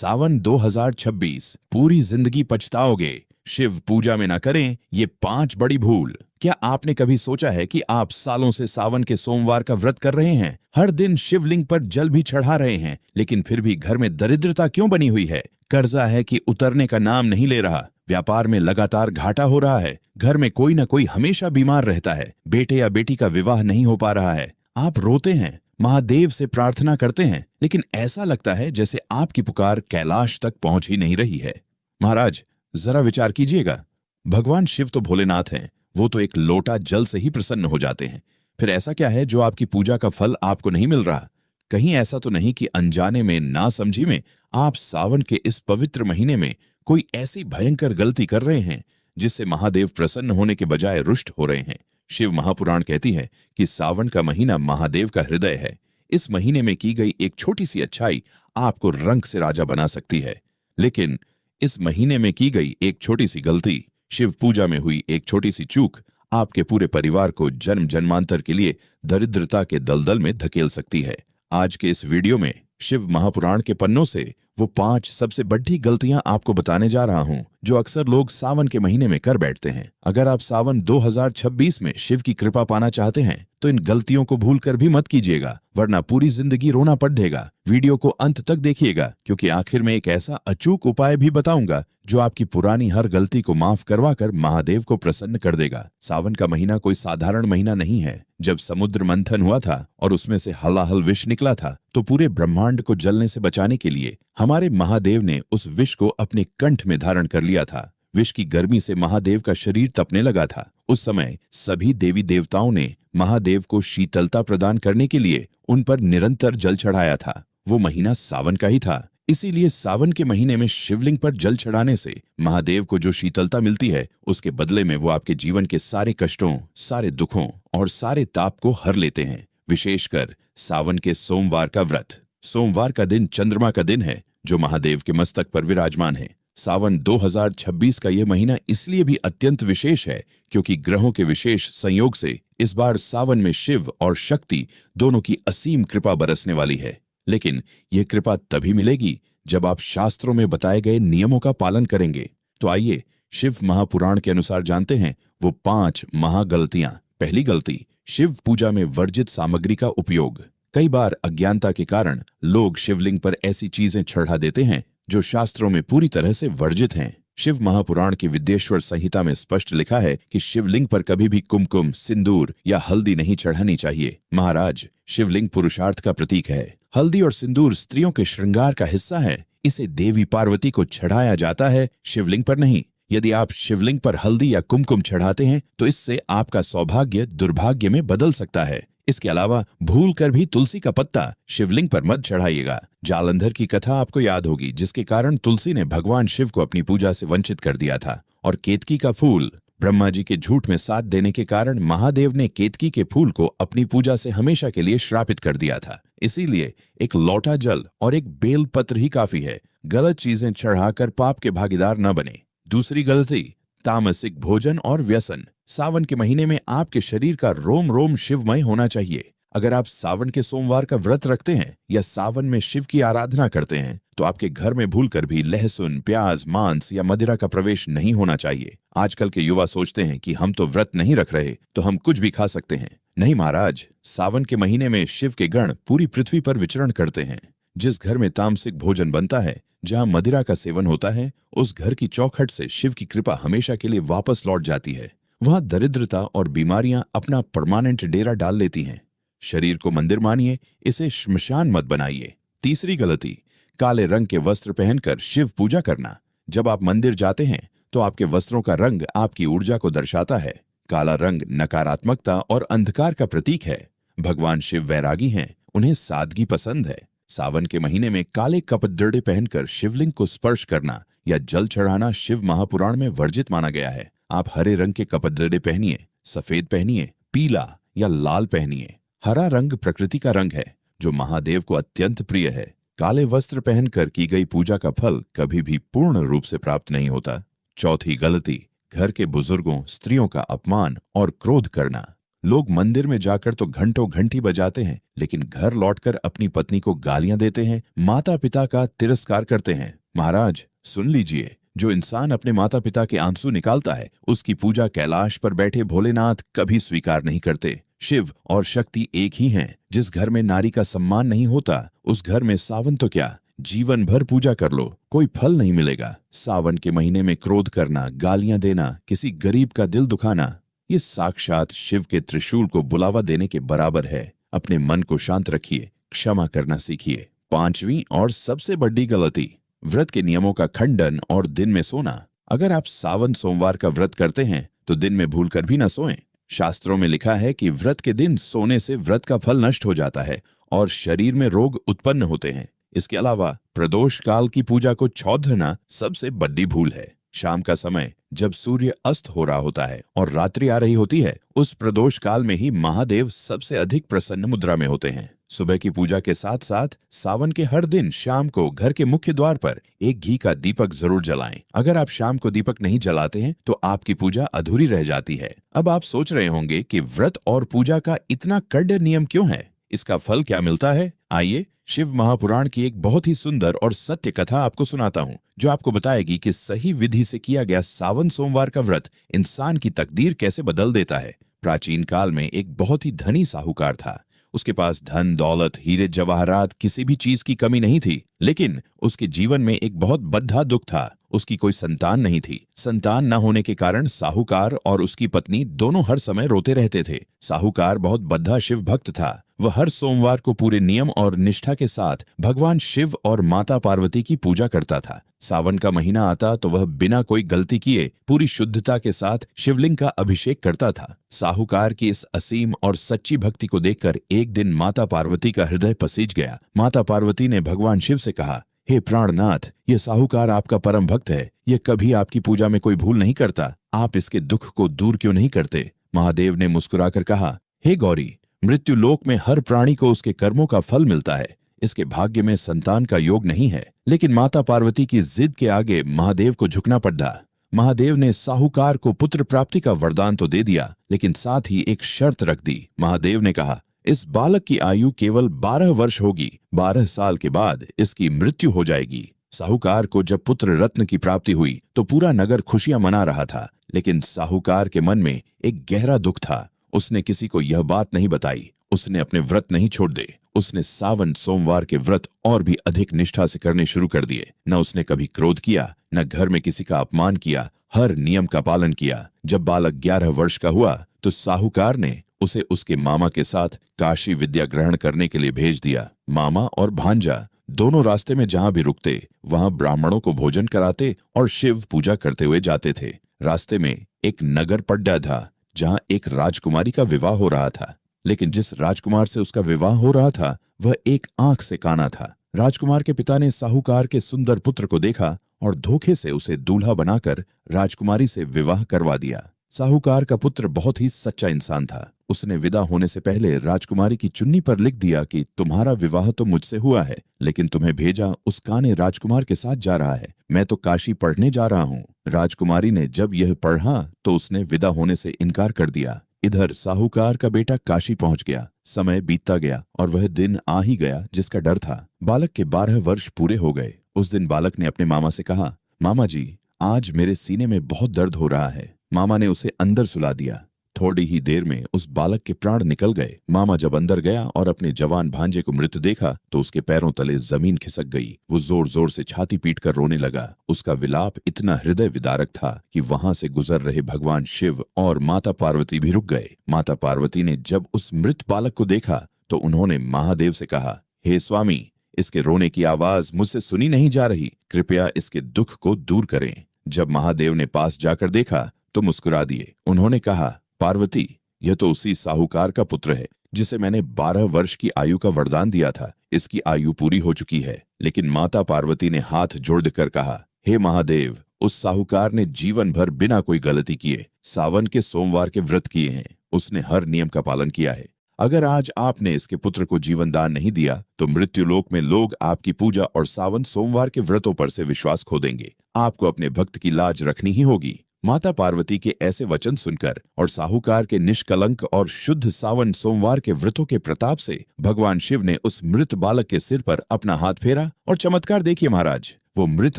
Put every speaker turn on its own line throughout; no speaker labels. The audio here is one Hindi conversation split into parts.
सावन 2026 पूरी जिंदगी पछताओगे। शिव पूजा में न करें ये 5 बड़ी भूल। क्या आपने कभी सोचा है कि आप सालों से सावन के सोमवार का व्रत कर रहे हैं, हर दिन शिवलिंग पर जल भी चढ़ा रहे हैं, लेकिन फिर भी घर में दरिद्रता क्यों बनी हुई है? कर्जा है कि उतरने का नाम नहीं ले रहा, व्यापार में लगातार घाटा हो रहा है, घर में कोई न कोई हमेशा बीमार रहता है, बेटे या बेटी का विवाह नहीं हो पा रहा है। आप रोते हैं, महादेव से प्रार्थना करते हैं, लेकिन ऐसा लगता है जैसे आपकी पुकार कैलाश तक पहुंच ही नहीं रही है। महाराज, जरा विचार कीजिएगा। भगवान शिव तो भोलेनाथ हैं, वो तो एक लोटा जल से ही प्रसन्न हो जाते हैं। फिर ऐसा क्या है जो आपकी पूजा का फल आपको नहीं मिल रहा? कहीं ऐसा तो नहीं कि अनजाने में, नासमझी में आप सावन के इस पवित्र महीने में कोई ऐसी भयंकर गलती कर रहे हैं जिससे महादेव प्रसन्न होने के बजाय रुष्ट हो रहे हैं? शिव महापुराण कहती है कि सावन का महीना महादेव का हृदय है। इस महीने में की गई एक छोटी सी अच्छाई आपको रंग से राजा बना सकती है, लेकिन इस महीने में की गई एक छोटी सी गलती, शिव पूजा में हुई एक छोटी सी चूक आपके पूरे परिवार को जन्म जन्मांतर के लिए दरिद्रता के दलदल में धकेल सकती है। आज के इस वीडियो में शिव महापुराण के पन्नों से वो 5 सबसे बड़ी गलतियां आपको बताने जा रहा हूं जो अक्सर लोग सावन के महीने में कर बैठते हैं। अगर आप सावन 2026 में शिव की कृपा पाना चाहते हैं तो इन गलतियों को भूलकर भी मत कीजिएगा, वरना पूरी जिंदगी रोना पड़ेगा। वीडियो को अंत तक देखिएगा, क्योंकि आखिर में एक ऐसा अचूक उपाय भी बताऊंगा जो आपकी पुरानी हर गलती को माफ करवाकर महादेव को प्रसन्न कर देगा। सावन का महीना कोई साधारण महीना नहीं है। जब समुद्र मंथन हुआ था और उसमें से हलाहल विष निकला था, तो पूरे ब्रह्मांड को जलने से बचाने के लिए हमारे महादेव ने उस विष को अपने कंठ में धारण कर लिया था। विष की गर्मी से महादेव का शरीर तपने लगा था। उस समय सभी देवी देवताओं ने महादेव को शीतलता प्रदान करने के लिए उन पर निरंतर जल चढ़ाया था। वो महीना सावन का ही था, इसीलिए सावन के महीने में शिवलिंग पर जल चढ़ाने से महादेव को जो शीतलता मिलती है, उसके बदले में वो आपके जीवन के सारे कष्टों, सारे दुखों और सारे ताप को हर लेते हैं। विशेषकर सावन के सोमवार का व्रत। सोमवार का दिन चंद्रमा का दिन है जो महादेव के मस्तक पर विराजमान है। सावन 2026 का यह महीना इसलिए भी अत्यंत विशेष है क्योंकि ग्रहों के विशेष संयोग से इस बार सावन में शिव और शक्ति दोनों की असीम कृपा बरसने वाली है। लेकिन यह कृपा तभी मिलेगी जब आप शास्त्रों में बताए गए नियमों का पालन करेंगे। तो आइए शिव महापुराण के अनुसार जानते हैं वो 5 महागलतियां। पहली गलती, शिव पूजा में वर्जित सामग्री का उपयोग। कई बार अज्ञानता के कारण लोग शिवलिंग पर ऐसी चीजें चढ़ा देते हैं जो शास्त्रों में पूरी तरह से वर्जित हैं। शिव महापुराण की विद्येश्वर संहिता में स्पष्ट लिखा है कि शिवलिंग पर कभी भी कुमकुम, सिंदूर या हल्दी नहीं चढ़ानी चाहिए। महाराज, शिवलिंग पुरुषार्थ का प्रतीक है। हल्दी और सिंदूर स्त्रियों के श्रृंगार का हिस्सा है। इसे देवी पार्वती को चढ़ाया जाता है, शिवलिंग पर नहीं। यदि आप शिवलिंग पर हल्दी या कुमकुम चढ़ाते हैं तो इससे आपका सौभाग्य दुर्भाग्य में बदल सकता है। इसके अलावा भूल कर भी तुलसी का पत्ता शिवलिंग पर मत चढ़ाइएगा। जालंधर की कथा आपको याद होगी, जिसके कारण तुलसी ने भगवान शिव को अपनी पूजा से वंचित कर दिया था। और केतकी का फूल, ब्रह्मा जी के झूठ में साथ देने के कारण महादेव ने केतकी के फूल को अपनी पूजा से हमेशा के लिए श्रापित कर दिया था। इसीलिए एक लोटा जल और एक बेल पत्र ही काफी है। गलत चीजें चढ़ाकर पाप के भागीदार न बने। दूसरी गलती, तामसिक भोजन और व्यसन। सावन के महीने में आपके शरीर का रोम रोम शिवमय होना चाहिए। अगर आप सावन के सोमवार का व्रत रखते हैं या सावन में शिव की आराधना करते हैं तो आपके घर में भूलकर भी लहसुन, प्याज, मांस या मदिरा का प्रवेश नहीं होना चाहिए। आजकल के युवा सोचते हैं कि हम तो व्रत नहीं रख रहे तो हम कुछ भी खा सकते हैं। नहीं महाराज, सावन के महीने में शिव के गण पूरी पृथ्वी पर विचरण करते हैं। जिस घर में तामसिक भोजन बनता है, जहाँ मदिरा का सेवन होता है, उस घर की चौखट से शिव की कृपा हमेशा के लिए वापस लौट जाती है। वहां दरिद्रता और बीमारियां अपना परमानेंट डेरा डाल लेती हैं। शरीर को मंदिर मानिए, इसे श्मशान मत बनाइए। तीसरी गलती, काले रंग के वस्त्र पहनकर शिव पूजा करना। जब आप मंदिर जाते हैं तो आपके वस्त्रों का रंग आपकी ऊर्जा को दर्शाता है। काला रंग नकारात्मकता और अंधकार का प्रतीक है। भगवान शिव वैरागी हैं, उन्हें सादगी पसंद है। सावन के महीने में काले कपड़े पहनकर शिवलिंग को स्पर्श करना या जल चढ़ाना शिव महापुराण में वर्जित माना गया है। आप हरे रंग के कपड़े पहनिए, सफेद पहनिए, पीला या लाल पहनिए। हरा रंग प्रकृति का रंग है जो महादेव को अत्यंत प्रिय है। काले वस्त्र पहनकर की गई पूजा का फल कभी भी पूर्ण रूप से प्राप्त नहीं होता। चौथी गलती, घर के बुजुर्गों, स्त्रियों का अपमान और क्रोध करना। लोग मंदिर में जाकर तो घंटों घंटी बजाते हैं, लेकिन घर लौटकर अपनी पत्नी को गालियां देते हैं, माता पिता का तिरस्कार करते हैं। महाराज सुन लीजिए, जो इंसान अपने माता पिता के आंसू निकालता है, उसकी पूजा कैलाश पर बैठे भोलेनाथ कभी स्वीकार नहीं करते। शिव और शक्ति एक ही हैं। जिस घर में नारी का सम्मान नहीं होता, उस घर में सावन तो क्या, जीवन भर पूजा कर लो, कोई फल नहीं मिलेगा। सावन के महीने में क्रोध करना, गालियां देना, किसी गरीब का दिल दुखाना, ये साक्षात शिव के त्रिशूल को बुलावा देने के बराबर है। अपने मन को शांत रखिए, क्षमा करना सीखिए। पांचवी और सबसे बड़ी गलती, व्रत के नियमों का खंडन और दिन में सोना। अगर आप सावन सोमवार का व्रत करते हैं तो दिन में भूलकर भी न सोएं। शास्त्रों में लिखा है कि व्रत के दिन सोने से व्रत का फल नष्ट हो जाता है और शरीर में रोग उत्पन्न होते हैं। इसके अलावा प्रदोष काल की पूजा को छौधना सबसे बड़ी भूल है। शाम का समय जब सूर्य अस्त हो रहा होता है और रात्रि आ रही होती है, उस प्रदोष काल में ही महादेव सबसे अधिक प्रसन्न मुद्रा में होते हैं। सुबह की पूजा के साथ साथ सावन के हर दिन शाम को घर के मुख्य द्वार पर एक घी का दीपक जरूर जलाएं। अगर आप शाम को दीपक नहीं जलाते हैं तो आपकी पूजा अधूरी रह जाती है। अब आप सोच रहे होंगे कि व्रत और पूजा का इतना कड़े नियम क्यों है, इसका फल क्या मिलता है? आइए शिव महापुराण की एक बहुत ही सुंदर और सत्य कथा आपको सुनाता हूँ, जो आपको बताएगी कि सही विधि से किया गया सावन सोमवार का व्रत इंसान की तकदीर कैसे बदल देता है। प्राचीन काल में एक बहुत ही धनी साहूकार था। उसके पास धन दौलत, हीरे जवाहरात, किसी भी चीज की कमी नहीं थी, लेकिन उसके जीवन में एक बहुत बड़ा दुख था। उसकी कोई संतान नहीं थी। संतान न होने के कारण साहूकार और उसकी पत्नी दोनों हर समय रोते रहते थे। साहूकार बहुत बद्धा शिव भक्त था। वह हर सोमवार को पूरे नियम और निष्ठा के साथ भगवान शिव और माता पार्वती की पूजा करता था। सावन का महीना आता तो वह बिना कोई गलती किए पूरी शुद्धता के साथ शिवलिंग का अभिषेक करता था। साहूकार की इस असीम और सच्ची भक्ति को देखकर एक दिन माता पार्वती का हृदय पसीज गया। माता पार्वती ने भगवान शिव से कहा, हे प्राणनाथ, ये साहूकार आपका परम भक्त है। ये कभी आपकी पूजा में कोई भूल नहीं करता। आप इसके दुख को दूर क्यों नहीं करते? महादेव ने मुस्कुराकर कहा, हे गौरी, मृत्यु लोक में हर प्राणी को उसके कर्मों का फल मिलता है। इसके भाग्य में संतान का योग नहीं है। लेकिन माता पार्वती की जिद के आगे महादेव को झुकना पड़ा। महादेव ने साहूकार को पुत्र प्राप्ति का वरदान तो दे दिया, लेकिन साथ ही एक शर्त रख दी। महादेव ने कहा, इस बालक की आयु केवल 12 वर्ष होगी। 12 साल के बाद इसकी मृत्यु हो जाएगी। साहूकार को जब पुत्र रत्न की प्राप्ति हुई तो पूरा नगर खुशियां मना रहा था, लेकिन साहूकार के मन में एक गहरा दुख था। उसने किसी को यह बात नहीं बताई। उसने अपने व्रत नहीं छोड़ दे। उसने सावन सोमवार के व्रत और भी अधिक निष्ठा से करने शुरू कर दिए। न उसने कभी क्रोध किया, न घर में किसी का अपमान किया। हर नियम का पालन किया। जब बालक 11 वर्ष का हुआ तो साहूकार ने उसे उसके मामा के साथ काशी विद्या ग्रहण करने के लिए भेज दिया। मामा और भांजा दोनों रास्ते में जहां भी रुकते वहां ब्राह्मणों को भोजन कराते और शिव पूजा करते हुए जाते थे। रास्ते में एक नगर पड्डा था जहां एक राजकुमारी का विवाह हो रहा था, लेकिन जिस राजकुमार से उसका विवाह हो रहा था वह एक आंख से काना था। राजकुमार के पिता ने साहूकार के सुंदर पुत्र को देखा और धोखे से उसे दूल्हा बनाकर राजकुमारी से विवाह करवा दिया। साहूकार का पुत्र बहुत ही सच्चा इंसान था। उसने विदा होने से पहले राजकुमारी की चुन्नी पर लिख दिया कि तुम्हारा विवाह तो मुझसे हुआ है, लेकिन तुम्हें भेजा उस काने राजकुमार के साथ जा रहा है। मैं तो काशी पढ़ने जा रहा हूँ। राजकुमारी ने जब यह पढ़ा तो उसने विदा होने से इनकार कर दिया। इधर साहूकार का बेटा काशी पहुंच गया। समय बीतता गया और वह दिन आ ही गया जिसका डर था। बालक के 12 वर्ष पूरे हो गए। उस दिन बालक ने अपने मामा से कहा, मामा जी, आज मेरे सीने में बहुत दर्द हो रहा है। मामा ने उसे अंदर सुला दिया। थोड़ी ही देर में उस बालक के प्राण निकल गए। मामा जब अंदर गया और अपने जवान भांजे को मृत देखा तो उसके पैरों तले जमीन खिसक गई। वो जोर जोर से छाती पीटकर रोने लगा। उसका विलाप इतना हृदय विदारक था कि वहां से गुजर रहे भगवान शिव और माता पार्वती भी रुक गए। माता पार्वती ने जब उस मृत बालक को देखा तो उन्होंने महादेव से कहा, हे स्वामी, इसके रोने की आवाज मुझसे सुनी नहीं जा रही। कृपया इसके दुख को दूर करें। जब महादेव ने पास जाकर देखा तो मुस्कुरा दिए। उन्होंने कहा, पार्वती, यह तो उसी साहूकार का पुत्र है जिसे मैंने 12 वर्ष की आयु का वरदान दिया था। इसकी आयु पूरी हो चुकी है। लेकिन माता पार्वती ने हाथ जोड़कर कहा, हे महादेव, उस साहूकार ने जीवन भर बिना कोई गलती किए सावन के सोमवार के व्रत किए हैं। उसने हर नियम का पालन किया है। अगर आज आपने इसके पुत्र को जीवन दान नहीं दिया तो मृत्युलोक में लोग आपकी पूजा और सावन सोमवार के व्रतों पर से विश्वास खो देंगे। आपको अपने भक्त की लाज रखनी ही होगी। माता पार्वती के ऐसे वचन सुनकर और साहूकार के निष्कलंक और शुद्ध सावन सोमवार के व्रतों के प्रताप से भगवान शिव ने उस मृत बालक के सिर पर अपना हाथ फेरा और चमत्कार देखिए महाराज। वो मृत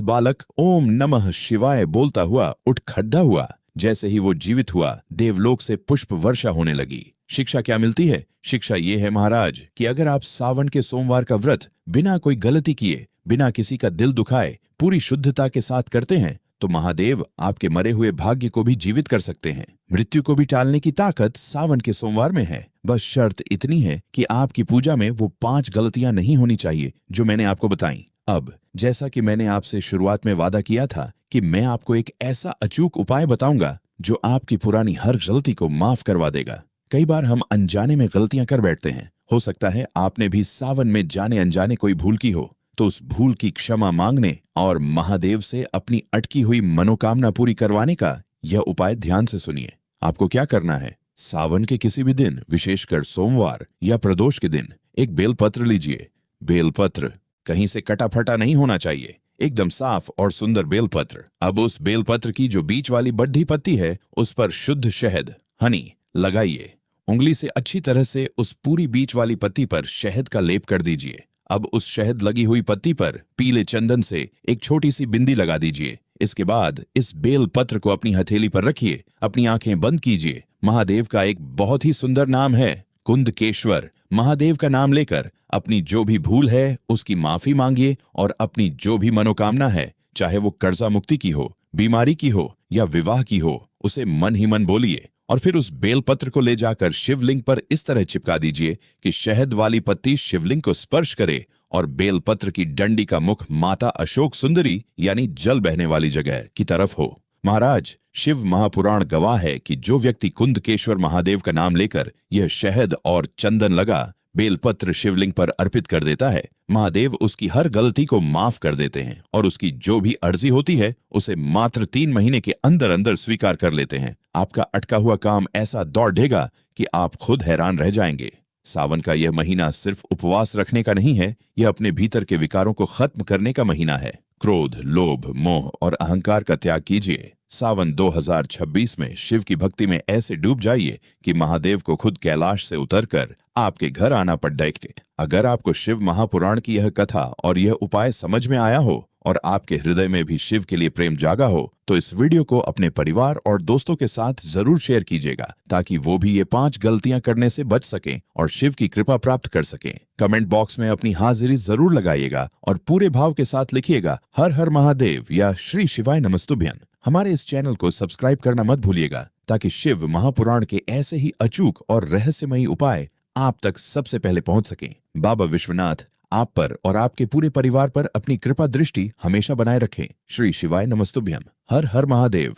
बालक ओम नमः शिवाय बोलता हुआ उठ खड़ा हुआ। जैसे ही वो जीवित हुआ, देवलोक से पुष्प वर्षा होने लगी। शिक्षा क्या मिलती है? शिक्षा ये है महाराज कि अगर आप सावन के सोमवार का व्रत बिना कोई गलती किए, बिना किसी का दिल दुखाए, पूरी शुद्धता के साथ करते हैं तो महादेव आपके मरे हुए भाग्य को भी जीवित कर सकते हैं। मृत्यु को भी टालने की ताकत सावन के सोमवार में है। बस शर्त इतनी है कि आपकी पूजा में वो 5 गलतियां नहीं होनी चाहिए जो मैंने आपको बताई। अब जैसा कि मैंने आपसे शुरुआत में वादा किया था कि मैं आपको एक ऐसा अचूक उपाय बताऊंगा जो आपकी पुरानी हर गलती को माफ करवा देगा। कई बार हम अनजाने में गलतियां कर बैठते हैं। हो सकता है आपने भी सावन में जाने अनजाने कोई भूल की हो, तो उस भूल की क्षमा मांगने और महादेव से अपनी अटकी हुई मनोकामना पूरी करवाने का यह उपाय ध्यान से सुनिए। आपको क्या करना है? सावन के किसी भी दिन, विशेषकर सोमवार या प्रदोष के दिन, एक बेलपत्र लीजिए। बेलपत्र कहीं से कटा फटा नहीं होना चाहिए, एकदम साफ और सुंदर बेलपत्र। अब उस बेलपत्र की जो बीच वाली बड्ढी पत्ती है, उस पर शुद्ध शहद हनी लगाइए। उंगली से अच्छी तरह से उस पूरी बीच वाली पत्ती पर शहद का लेप कर दीजिए। अब उस शहद लगी हुई पत्ती पर पीले चंदन से एक छोटी सी बिंदी लगा दीजिए। इसके बाद इस बेल पत्र को अपनी हथेली पर रखिए, अपनी आंखें बंद कीजिए। महादेव का एक बहुत ही सुंदर नाम है कुंदकेश्वर। महादेव का नाम लेकर अपनी जो भी भूल है उसकी माफी मांगिए और अपनी जो भी मनोकामना है, चाहे वो कर्जा मुक्ति की हो, बीमारी की हो या विवाह की हो, उसे मन ही मन बोलिए और फिर उस बेलपत्र को ले जाकर शिवलिंग पर इस तरह चिपका दीजिए कि शहद वाली पत्ती शिवलिंग को स्पर्श करे और बेलपत्र की डंडी का मुख माता अशोक सुंदरी यानी जल बहने वाली जगह की तरफ हो। महाराज, शिव महापुराण गवाह है कि जो व्यक्ति कुंदकेश्वर महादेव का नाम लेकर यह शहद और चंदन लगा बेलपत्र शिवलिंग पर अर्पित कर देता है, महादेव उसकी हर गलती को माफ कर देते हैं और उसकी जो भी अर्जी होती है उसे मात्र 3 महीने के अंदर अंदर स्वीकार कर लेते हैं। आपका अटका हुआ काम ऐसा दौड़ेगा कि आप खुद हैरान रह जाएंगे। सावन का यह महीना सिर्फ उपवास रखने का नहीं है, यह अपने भीतर के विकारों को खत्म करने का महीना है। क्रोध, लोभ, मोह और अहंकार का त्याग कीजिए। सावन 2026 में शिव की भक्ति में ऐसे डूब जाइए कि महादेव को खुद कैलाश से उतरकर आपके घर आना पड़ जाए। अगर आपको शिव महापुराण की यह कथा और यह उपाय समझ में आया हो और आपके हृदय में भी शिव के लिए प्रेम जागा हो, तो इस वीडियो को अपने परिवार और दोस्तों के साथ जरूर शेयर कीजिएगा ताकि वो भी ये 5 गलतियां करने से बच सकें और शिव की कृपा प्राप्त कर सकें। कमेंट बॉक्स में अपनी हाजिरी जरूर लगाइएगा और पूरे भाव के साथ लिखिएगा हर हर महादेव या श्री शिवाय नमस्तुभ्यं। हमारे इस चैनल को सब्सक्राइब करना मत भूलिएगा ताकि शिव महापुराण के ऐसे ही अचूक और रहस्यमयी उपाय आप तक सबसे पहले पहुंच सकें। बाबा विश्वनाथ आप पर और आपके पूरे परिवार पर अपनी कृपा दृष्टि हमेशा बनाए रखें। श्री शिवाय नमस्तुभ्यं। हर हर महादेव।